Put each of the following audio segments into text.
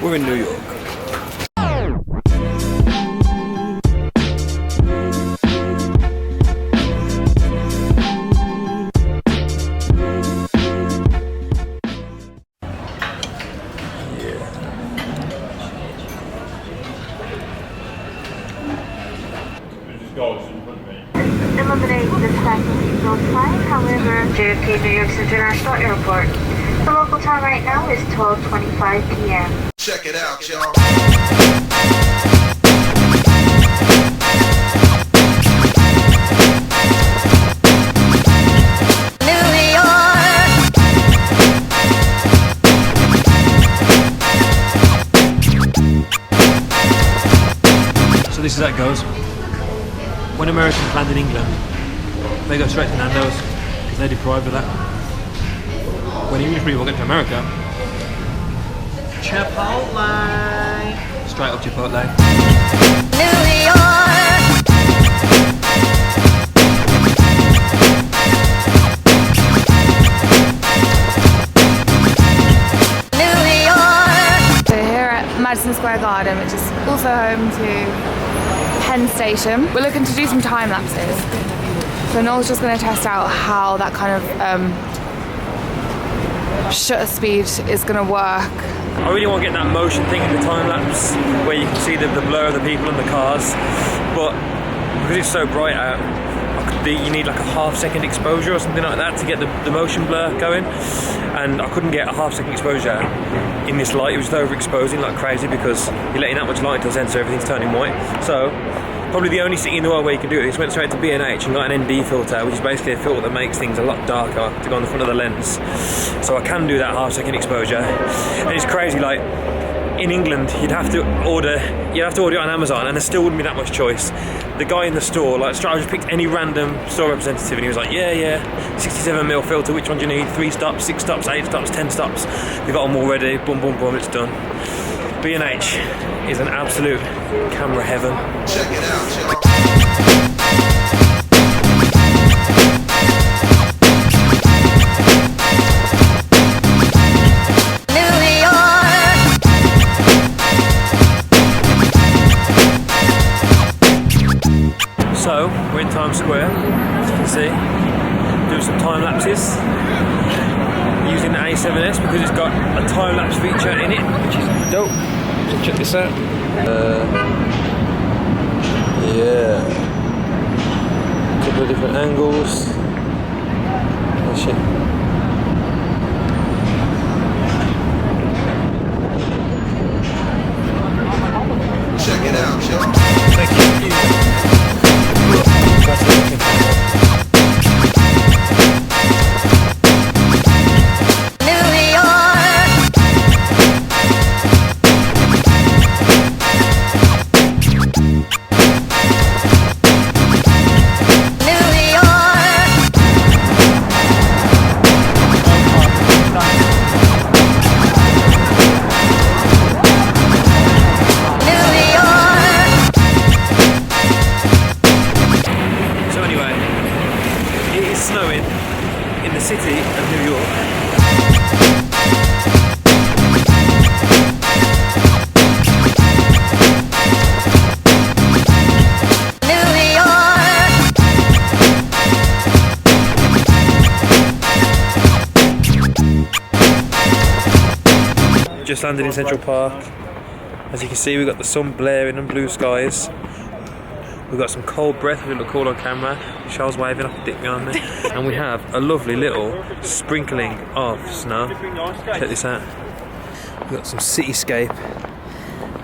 We're in New York. Eliminate this type of seatbelt flight, however, JFK New York International Airport. The local time right now is 12:25 p.m. Check it out, y'all. So this is how it goes. When Americans land in England, they go straight to Nando's because they're deprived of that. When English people get to America, Chipotle. Straight up Chipotle. New York. New York. We're here at Madison Square Garden, which is also home to Penn Station. We're looking to do some time lapses. So Noel's just going to test out how that kind of shutter speed is going to work. I really want to get that motion thing in the time lapse where you can see the blur of the people and the cars, but because it's so bright out, you need like a half-second exposure or something like that to get the motion blur going, and I couldn't get a half-second exposure in this light. It was overexposing like crazy because you're letting that much light into the sensor, everything's turning white. So probably the only city in the world where you can do it is went straight to B&H and got an ND filter, which is basically a filter that makes things a lot darker to go on the front of the lens. So I can do that half-second exposure, and it's crazy. Like in England, you'd have to order it on Amazon, and there still wouldn't be that much choice. The guy in the store, like, I just picked any random store representative, and he was like, yeah, 67mm filter. Which one do you need? 3 stops, 6 stops, 8 stops, 10 stops. We got them all ready. Boom, boom, boom. It's done. B&H is an absolute camera heaven. Check it out, y'all. So, we're in Times Square, as you can see, doing some time lapses using the A7S because it's got a time lapse feature in it, which is dope. So check this out. Yeah. A couple of different angles. Oh shit. Check it out, y'all. Thank you. Snowing in the city of New York. New York. Just landed in Central Park. As you can see, we've got the sun blaring and blue skies. We've got some cold breath, we look cool on camera. Charles waving off the dick behind me. And we have a lovely little sprinkling of snow. Check this out. We've got some cityscape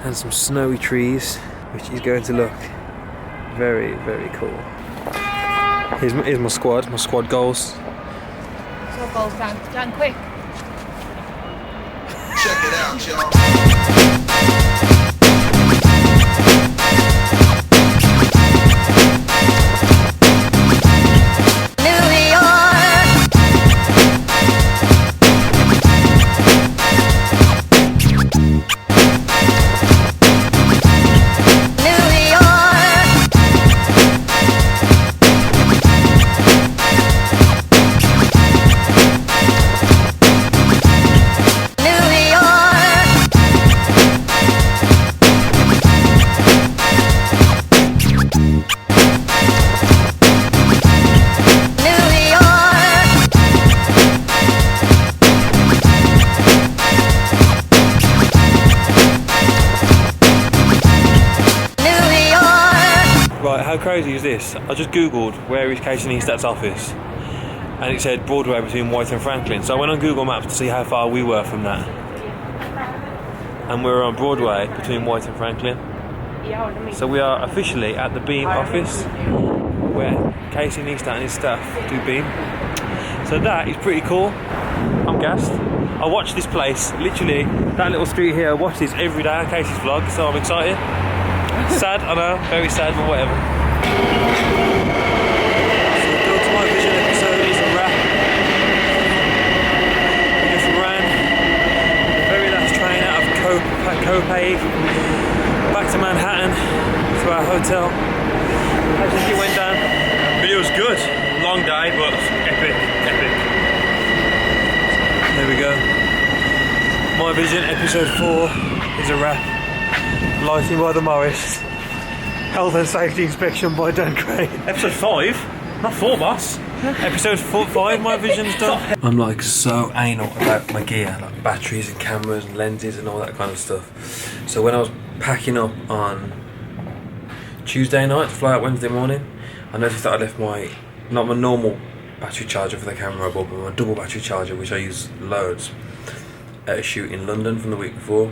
and some snowy trees, which is going to look very, very cool. Here's my squad goals. So goals down quick. Check it out, y'all. Right, how crazy is this? I just googled where is Casey Neistat's office, and it said Broadway between White and Franklin. So I went on Google Maps to see how far we were from that, and we're on Broadway between White and Franklin. So we are officially at the Beam office, where Casey Neistat and his staff do Beam. So that is pretty cool. I'm gassed. I watch this place, literally that little street here, I watch this every day on Casey's vlog, so I'm excited. Sad, I know, very sad, but whatever. So the Build to My Vision episode is a wrap. We just ran the very last train out of Copenhagen back to Manhattan to our hotel. I think it went down. Video was good. Long day, but epic. There we go. My Vision episode 4 is a wrap. Lighting by the Morris. Health and safety inspection by Dan Crane. Episode 5? Not 4, boss. Episode 5, My Vision's done. I'm like so anal about my gear, like batteries and cameras and lenses and all that kind of stuff. So when I was packing up on Tuesday night to fly out Wednesday morning, I noticed that I left not my normal battery charger for the camera, but my double battery charger, which I use loads, at a shoot in London from the week before.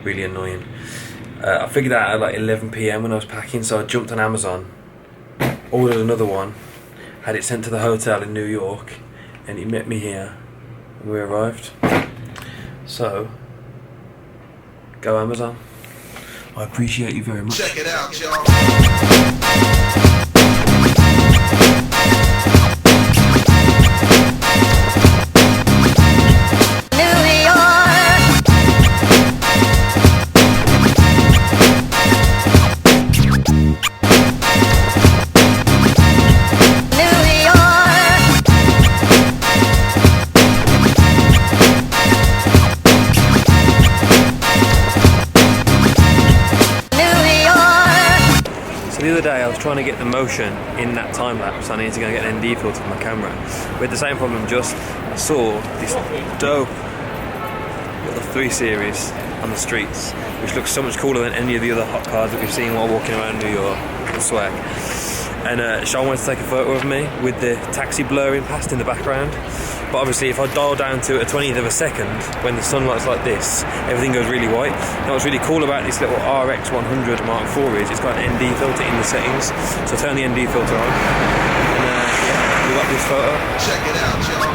Really annoying. I figured that out at like 11 PM when I was packing, so I jumped on Amazon, ordered another one, had it sent to the hotel in New York, and it met me here when we arrived. So, go Amazon. I appreciate you very much. Check it out, y'all. The other day I was trying to get the motion in that time lapse. I needed to go get an ND filter for my camera. We had the same problem, just I saw this dope little 3 Series on the streets, which looks so much cooler than any of the other hot cars that we've seen while walking around New York. The swag. And Sean wanted to take a photo of me with the taxi blurring past in the background. But obviously if I dial down to a 20th of a second, when the sunlight's like this, everything goes really white. Now what's really cool about this little RX 100 Mark IV is it's got an ND filter in the settings. So turn the ND filter on, and yeah, we got this photo. Check it out, y'all.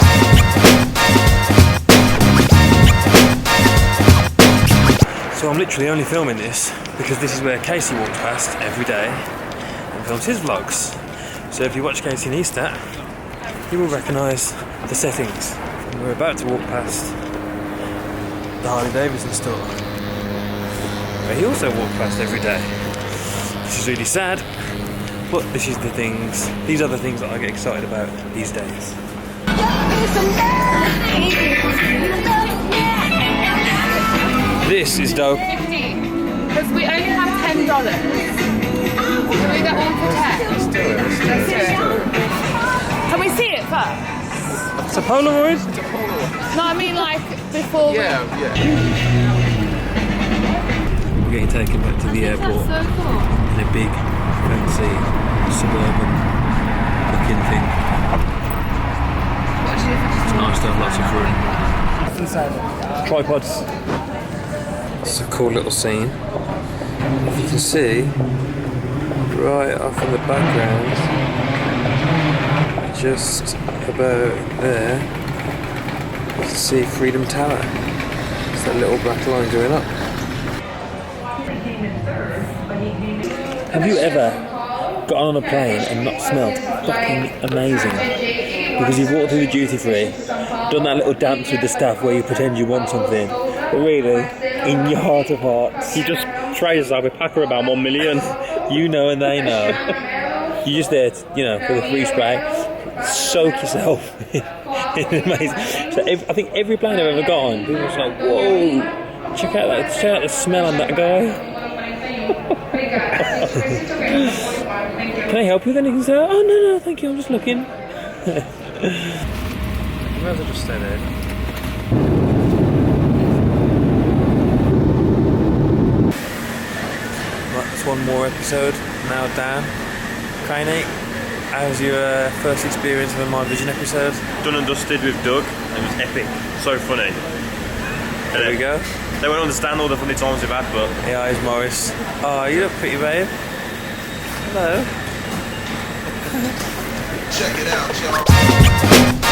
So I'm literally only filming this because this is where Casey walks past every day and films his vlogs. So if you watch Casey Neistat, you will recognise the settings. And we're about to walk past the Harley Davidson store, where he also walks past every day. This is really sad, but these are the things that I get excited about these days. This is dope. Because we only have $10. Can we get one for 10? Let's do it. Let's do it. Can we see it first? It's a Polaroid? No, I mean like before Yeah. We're getting taken back to the airport That's so cool. in a big, fancy, suburban looking thing. It's nice to have lots of room. Tripods. It's a cool little scene. If you can see, right off in the background, just about there, you can see Freedom Tower. It's that little black line going up. Have you ever got on a plane and not smelled fucking amazing? Because you've walked through the duty free, done that little dance with the staff where you pretend you want something, but really, in your heart of hearts, You just try yourself, we pack her about 1 million. you know and they know. You're just there, for the free spray. Soak yourself in amazing. So I think every plane I've ever got on, people are just like, whoa, check out the smell on that guy. Can I help you with anything, sir? Oh no, thank you, I'm just looking. You might as well just stay there. Right, that's one more episode now down. Okay, Nate. How's your first experience of a My Vision episode? Done and dusted with Doug. It was epic. So funny. There we go. They won't understand all the funny times we've had, but... Yeah, here's Morris. Oh, you look pretty, babe. Hello. Check it out, y'all.